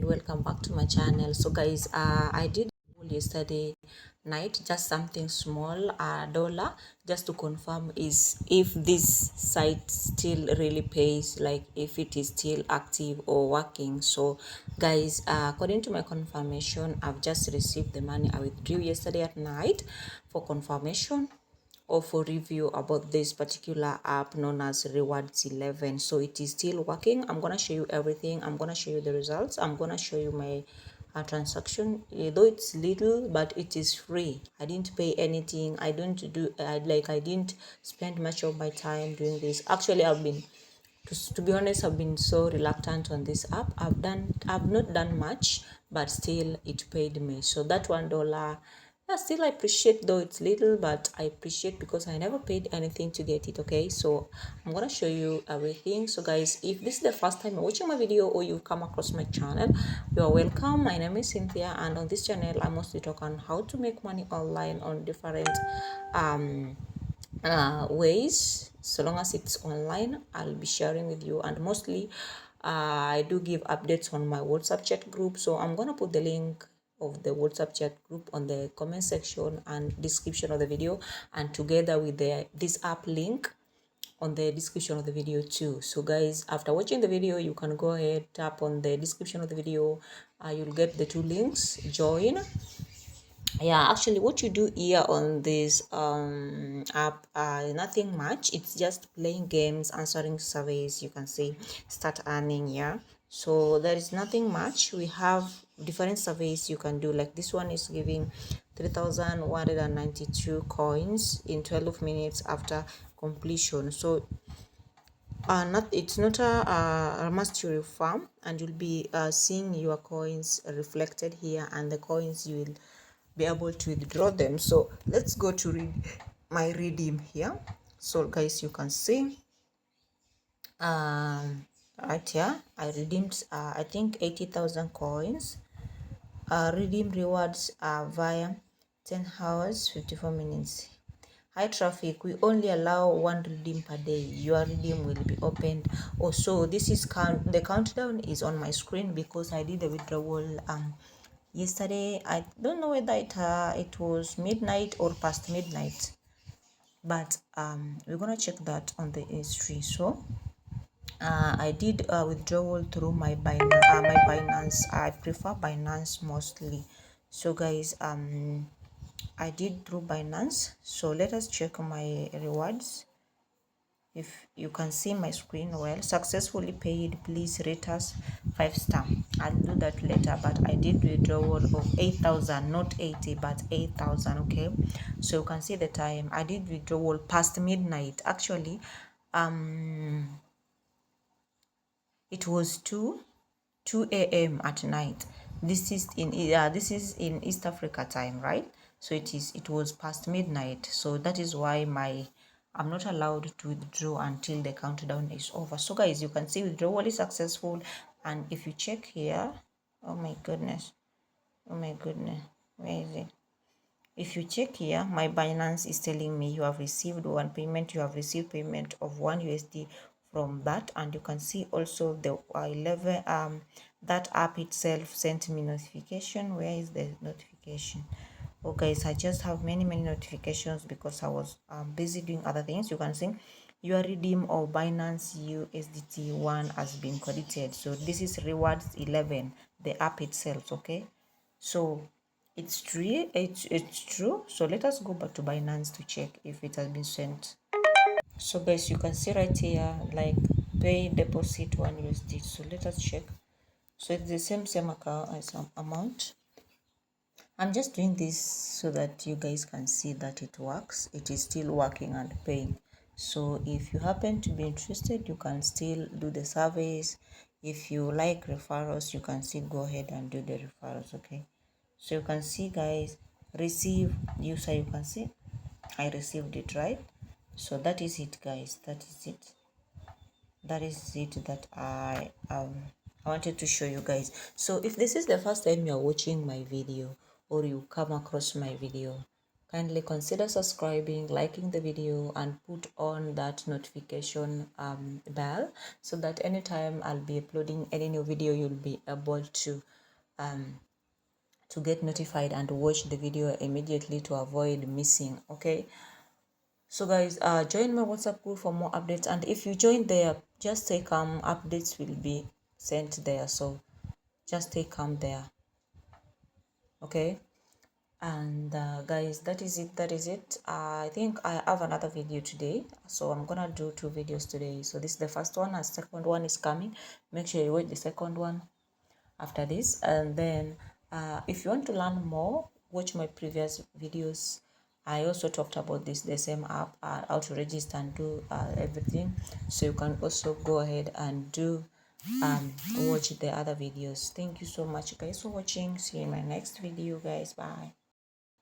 welcome back to my channel. So guys, I did yesterday night just something small, dollar, just to confirm is if this site still really pays, like if it is still active or working. So guys, according to my confirmation, I've just received the money I withdrew yesterday at night for confirmation or for review about this particular app known as Rewards11. So it is still working. I'm gonna show you everything. I'm gonna show you the results. I'm gonna show you my transaction, though it's little, but it is free. I didn't pay anything. I don't do I didn't spend much of my time doing this. Actually, to be honest, I've been so reluctant on this app. I've not done much, but still it paid me. So that $1, yeah, still I appreciate, though it's little, but I appreciate because I never paid anything to get it. Okay, so I'm gonna show you everything. So guys, if this is the first time you're watching my video or you've come across my channel, you are welcome. My name is Cynthia, and on this channel I mostly talk on how to make money online on different ways. So long as it's online, I'll be sharing with you, and mostly I do give updates on my WhatsApp chat group. So I'm gonna put the link of the WhatsApp chat group on the comment section and description of the video, and together with this app link on the description of the video too. So guys, after watching the video, you can go ahead, tap on the description of the video. You'll get the two links, join. Yeah, actually what you do here on this app, nothing much. It's just playing games, answering surveys. You can see start earning. Yeah, so there is nothing much. We have different surveys you can do, like this one is giving 3,192 coins in 12 minutes after completion. So it's not a mastery farm, and you'll be seeing your coins reflected here, and the coins you will be able to withdraw them. So let's go to read my redeem here. So guys, you can see right here I redeemed I think 80,000 coins. Redeem rewards via 10 hours 54 minutes. High traffic, we only allow one redeem per day. Your redeem will be opened. Also, this is the countdown is on my screen because I did the withdrawal yesterday. I don't know whether it was midnight or past midnight, but we're gonna check that on the history. So I did withdrawal through my Binance. I prefer Binance mostly. So guys, I did through Binance. So let us check my rewards. If you can see my screen well, successfully paid, please rate us 5-star. I'll do that later, but I did withdrawal of 8,000, not 80 but 8,000. Okay, so you can see the time I did withdrawal past midnight. Actually it was 2 a.m. at night. This is in East Africa time, right? So it was past midnight. So that is why I'm not allowed to withdraw until the countdown is over. So guys, you can see withdrawal is successful, and if you check here, oh my goodness, where is it? If you check here, my Binance is telling me you have received one payment. You have received payment of $1 from that, and you can see also the 11 that app itself sent me notification. Where is the notification? Oh guys, I just have many notifications because I was busy doing other things. You can see your redeem of Binance USDT 1 has been credited. So this is Rewards11, the app itself. Okay, so it's true. It's true. So let us go back to Binance to check if it has been sent. So guys, you can see right here, like pay deposit $1. So let us check. So it's the same account as amount. I'm just doing this so that you guys can see that it works. It is still working and paying. So if you happen to be interested, you can still do the surveys. If you like referrals, you can still go ahead and do the referrals. Okay, so you can see guys, receive user, you can see I received it, right? So that is it guys, that is it that I wanted to show you guys. So if this is the first time you're watching my video or you come across my video, kindly consider subscribing, liking the video, and put on that notification bell so that anytime I'll be uploading any new video, you'll be able to to get notified and watch the video immediately to avoid missing. Okay, so guys, join my WhatsApp group for more updates, and if you join there, just stay calm. Updates will be sent there, so just stay calm there. Okay, and guys, that is it. I think I have another video today, so I'm gonna do 2 videos today. So this is the first one, and second one is coming. Make sure you watch the second one after this. And then if you want to learn more, watch my previous videos. I also talked about the same app, how to register and do everything, so you can also go ahead and do watch the other videos. Thank you so much guys for watching. See you in my next video guys. Bye.